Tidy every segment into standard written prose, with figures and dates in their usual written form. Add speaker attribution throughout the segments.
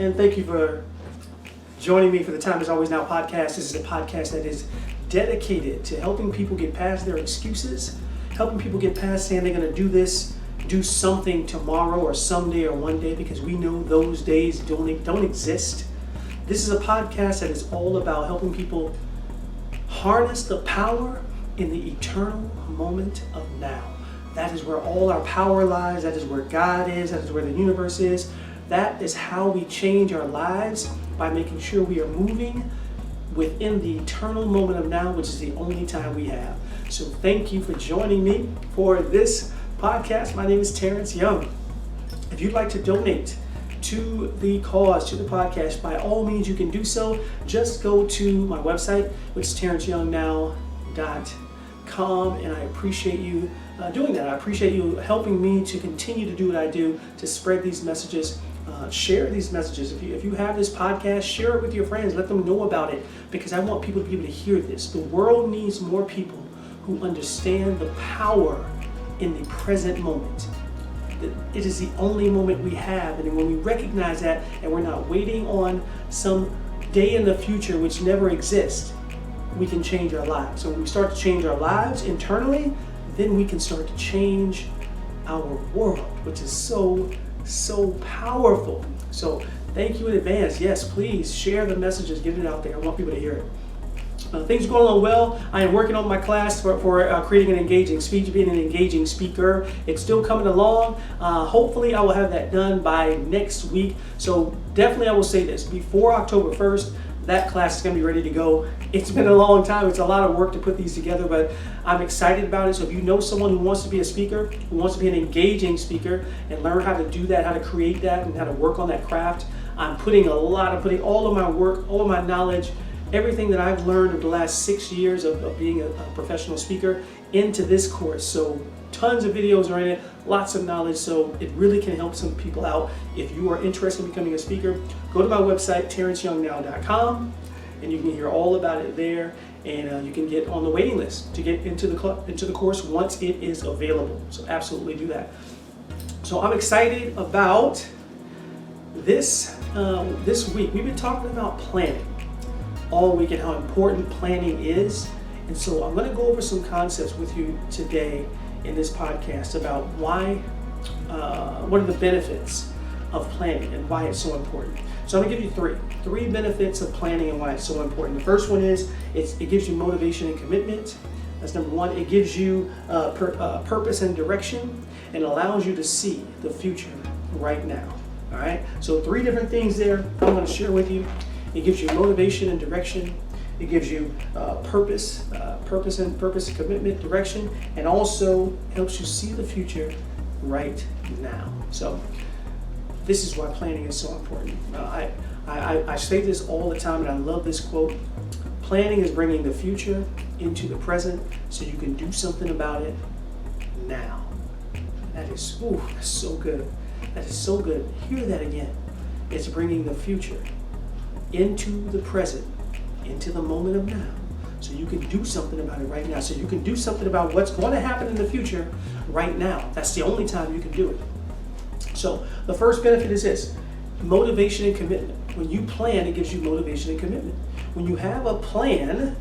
Speaker 1: and thank you for joining me for the Time Is Always Now podcast. This is a podcast that is dedicated to helping people get past their excuses, helping people get past saying they're going to do something tomorrow or someday or one day, because we know those days don't exist. This is a podcast that is all about helping people harness the power in the eternal moment of now. That is where all our power lies. That is where God is. That is where the universe is. That is how we change our lives, by making sure we are moving within the eternal moment of now, which is the only time we have. So thank you for joining me for this podcast. My name is Terence Young. If you'd like to donate to the cause, to the podcast, by all means you can do so. Just go to my website, which is terenceyoungnow.com, and I appreciate you doing that. I appreciate you helping me to continue to do what I do, to spread these messages, share these messages. If you have this podcast, share it with your friends, let them know about it, because I want people to be able to hear this. The world needs more people who understand the power in the present moment. It is the only moment we have, and when we recognize that and we're not waiting on some day in the future which never exists, we can change our lives. So when we start to change our lives internally, then we can start to change our world, which is so powerful. So thank you in advance. Yes, please share the messages, get it out there. I want people to hear it. Things are going along well. I am working on my class for creating an engaging speech, being an engaging speaker. It's still coming along. Hopefully I will have that done by next week. So definitely I will say this, before October 1st, that class is going to be ready to go. It's been a long time. It's a lot of work to put these together, but I'm excited about it. So if you know someone who wants to be a speaker, who wants to be an engaging speaker and learn how to do that, how to create that, and how to work on that craft, I'm putting all of my work, all of my knowledge, everything that I've learned over the last 6 years of being a professional speaker into this course. So tons of videos are in it, lots of knowledge, so it really can help some people out. If you are interested in becoming a speaker, go to my website, terenceyoungnow.com, and you can hear all about it there, and you can get on the waiting list to get into the course once it is available. So absolutely do that. So I'm excited about this week. We've been talking about planning all week and how important planning is. And so I'm going to go over some concepts with you today in this podcast about what are the benefits of planning and why it's so important. So I'm going to give you three benefits of planning and why it's so important. The first one is it gives you motivation and commitment. That's number one. It gives you purpose and direction, and allows you to see the future right now. All right. So 3 different things there I'm going to share with you. It gives you motivation and direction. It gives you purpose, commitment, direction, and also helps you see the future right now. So this is why planning is so important. I say this all the time, and I love this quote. Planning is bringing the future into the present so you can do something about it now. That's so good. That is so good. Hear that again. It's bringing the future into the present, into the moment of now, so you can do something about it right now. So you can do something about what's going to happen in the future right now. That's the only time you can do it. So the first benefit is this: motivation and commitment. When you plan, it gives you motivation and commitment. When you have a plan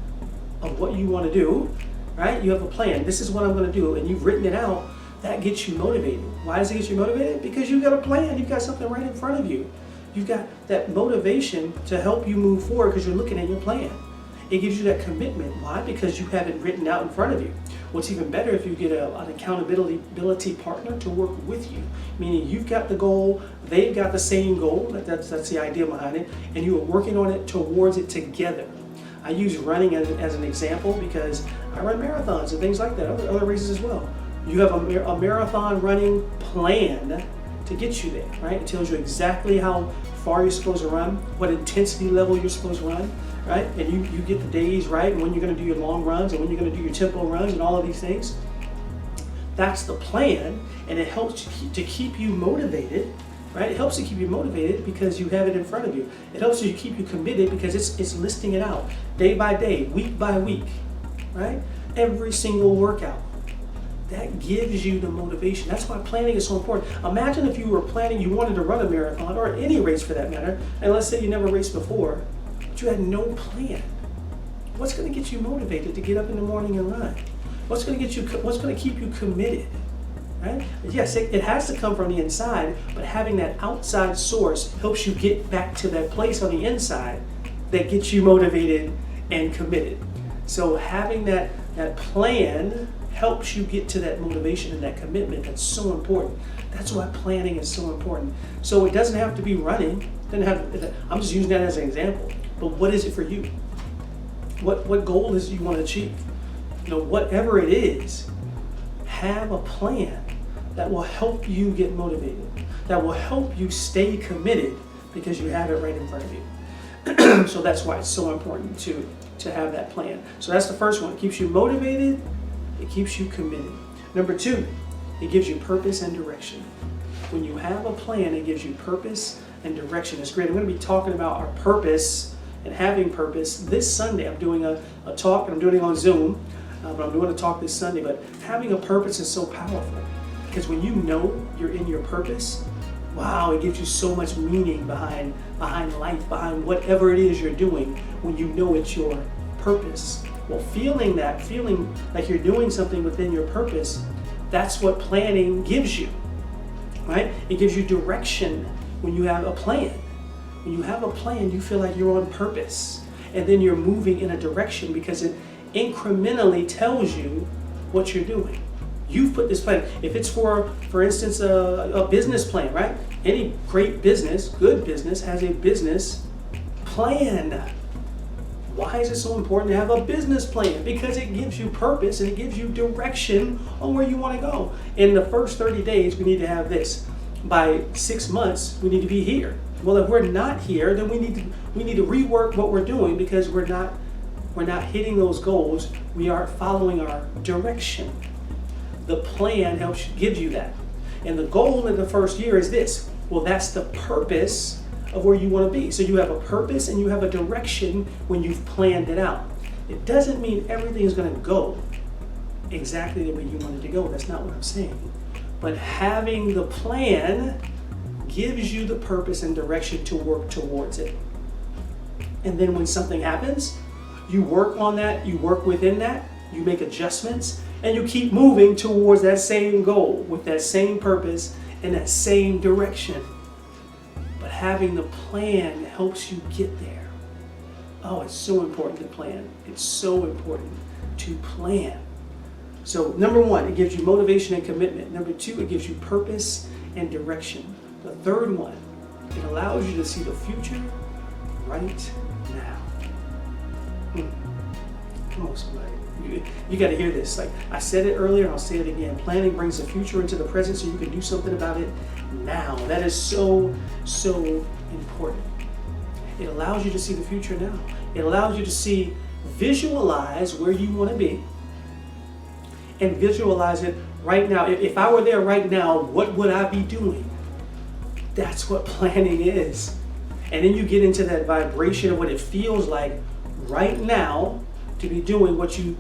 Speaker 1: of what you want to do, right? You have a plan. This is what I'm going to do, and you've written it out. That gets you motivated. Why does it get you motivated? Because you've got a plan. You've got something right in front of you. You've got that motivation to help you move forward because you're looking at your plan. It gives you that commitment. Why? Because you have it written out in front of you. What's even better if you get an accountability partner to work with you, meaning you've got the goal, they've got the same goal. That's the idea behind it, and you are working on it towards it together. I use running as an example because I run marathons and things like that, other races as well. You have a marathon running plan to get you there, right? It tells you exactly how far you're supposed to run, what intensity level you're supposed to run, right? And you get the days right, and when you're going to do your long runs and when you're going to do your tempo runs and all of these things. That's the plan, and it helps to keep you motivated, right? It helps to keep you motivated because you have it in front of you. It helps you keep you committed because it's listing it out day by day, week by week, right? Every single workout. that gives you the motivation. That's why planning is so important. Imagine if you were planning, you wanted to run a marathon or any race for that matter, and let's say you never raced before, but you had no plan. What's going to get you motivated to get up in the morning and run? What's going to keep you committed? Right? Yes, it has to come from the inside, but having that outside source helps you get back to that place on the inside that gets you motivated and committed. So having that plan helps you get to that motivation and that commitment. That's so important. That's why planning is so important. So it doesn't have to be running. I'm just using that as an example. But what is it for you? What goal is it you want to achieve? Whatever it is, have a plan that will help you get motivated, that will help you stay committed because you have it right in front of you. So that's why it's so important to have that plan. So that's the first one. It keeps you motivated. It keeps you committed. Number 2, it gives you purpose and direction. When you have a plan, it gives you purpose and direction. It's great. I'm going to be talking about our purpose and having purpose this Sunday. I'm doing a talk, and I'm doing it on Zoom, but I'm doing a talk this Sunday. But having a purpose is so powerful because when you know you're in your purpose, wow, it gives you so much meaning behind life, behind whatever it is you're doing when you know it's your purpose. Well, feeling like you're doing something within your purpose, that's what planning gives you, right? It gives you direction when you have a plan. When you have a plan, you feel like you're on purpose, and then you're moving in a direction because it incrementally tells you what you're doing. You've put this plan. If it's for instance, a business plan, right? Any great business, good business, has a business plan. Why is it so important to have a business plan? Because it gives you purpose and it gives you direction on where you want to go. In the first 30 days, we need to have this. By 6 months, we need to be here. Well, if we're not here, then we need to rework what we're doing because we're not hitting those goals. We aren't following our direction. The plan gives you that. And the goal in the first year is this. Well, that's the purpose of where you want to be. So you have a purpose and you have a direction when you've planned it out. It doesn't mean everything is going to go exactly the way you want it to go. That's not what I'm saying. But having the plan gives you the purpose and direction to work towards it. And then when something happens, you work on that, you work within that, you make adjustments, and you keep moving towards that same goal with that same purpose and that same direction. But having the plan helps you get there. Oh, it's so important to plan. It's so important to plan. So number 1, it gives you motivation and commitment. Number 2, it gives you purpose and direction. The third one, it allows you to see the future right now. Come on, somebody. You got to hear this. Like I said it earlier, and I'll say it again. Planning brings the future into the present so you can do something about it now. That is so, so important. It allows you to see the future now. It allows you to visualize where you want to be and visualize it right now. If I were there right now, what would I be doing? That's what planning is. And then you get into that vibration of what it feels like right now to be doing what you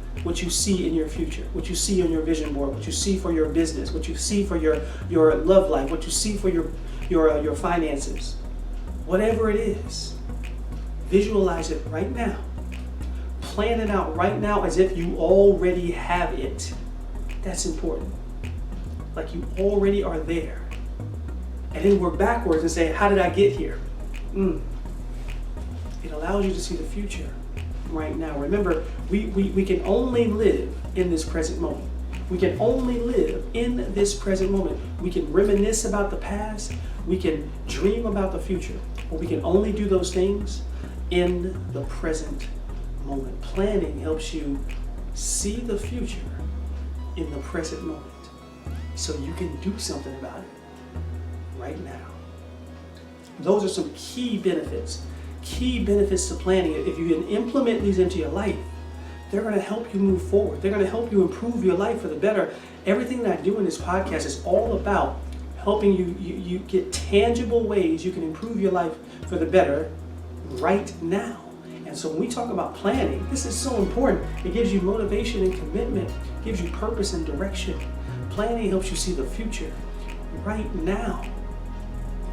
Speaker 1: see in your future, what you see on your vision board, what you see for your business, what you see for your love life, what you see for your finances. Whatever it is, visualize it right now. Plan it out right now as if you already have it. That's important. Like you already are there. And then work backwards and say, how did I get here? It allows you to see the future right now. Remember, we can only live in this present moment. We can only live in this present moment. We can reminisce about the past. We can dream about the future. But we can only do those things in the present moment. Planning helps you see the future in the present moment so you can do something about it right now. Those are some key benefits to planning. If you can implement these into your life, they're going to help you move forward. They're going to help you improve your life for the better. Everything that I do in this podcast is all about helping you get tangible ways you can improve your life for the better right now. And so when we talk about planning, this is so important. It gives you motivation and commitment, gives you purpose and direction. planning helps you see the future right now.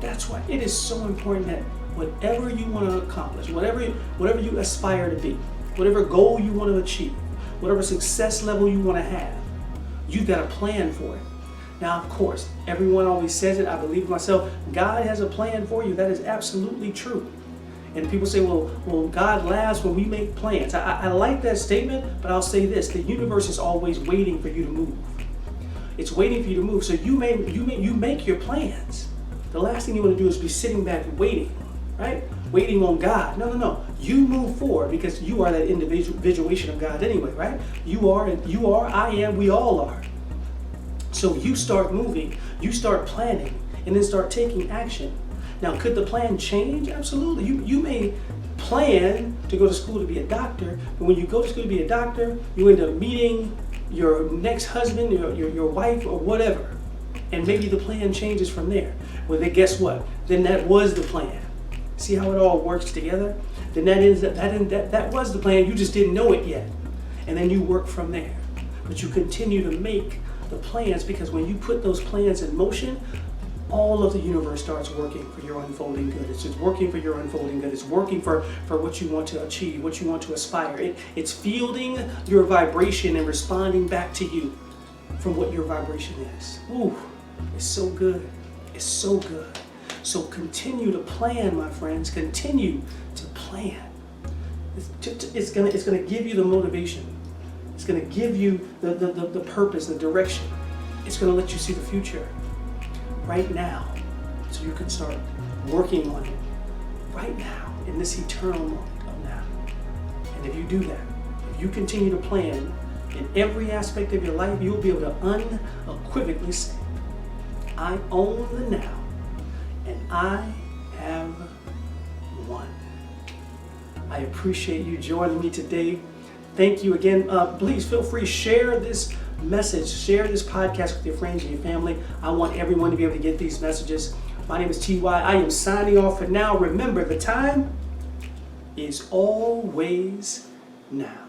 Speaker 1: That's why it is so important that whatever you want to accomplish, whatever you aspire to be, whatever goal you want to achieve, whatever success level you want to have, you've got a plan for it. Now, of course, everyone always says it. I believe it myself. God has a plan for you. That is absolutely true. And people say, well, God laughs when we make plans. I like that statement, but I'll say this: the universe is always waiting for you to move. It's waiting for you to move. So you make your plans. The last thing you want to do is be sitting back and waiting, right? Waiting on God. No. You move forward because you are that individuation of God anyway, right? You are, I am, we all are. So you start moving, you start planning, and then start taking action. Now, could the plan change? Absolutely. You may plan to go to school to be a doctor, but when you go to school to be a doctor, you end up meeting your next husband, your wife, or whatever. And maybe the plan changes from there. Well, then guess what? Then that was the plan. See how it all works together? Then that was the plan. You just didn't know it yet. And then you work from there. But you continue to make the plans, because when you put those plans in motion, all of the universe starts working for your unfolding good. It's just working for your unfolding good. It's working for what you want to achieve, what you want to aspire. It's fielding your vibration and responding back to you from what your vibration is. Ooh, it's so good. It's so good. So continue to plan, my friends. Continue to plan. It's gonna give you the motivation. It's gonna give you the purpose, the direction. It's gonna let you see the future right now, so you can start working on it right now, in this eternal moment of now. And if you do that, if you continue to plan in every aspect of your life, you'll be able to unequivocally say, I own the now, and I have won. I appreciate you joining me today. Thank you again. Please feel free to share this message, share this podcast with your friends and your family. I want everyone to be able to get these messages. My name is T.Y. I am signing off for now. Remember, the time is always now.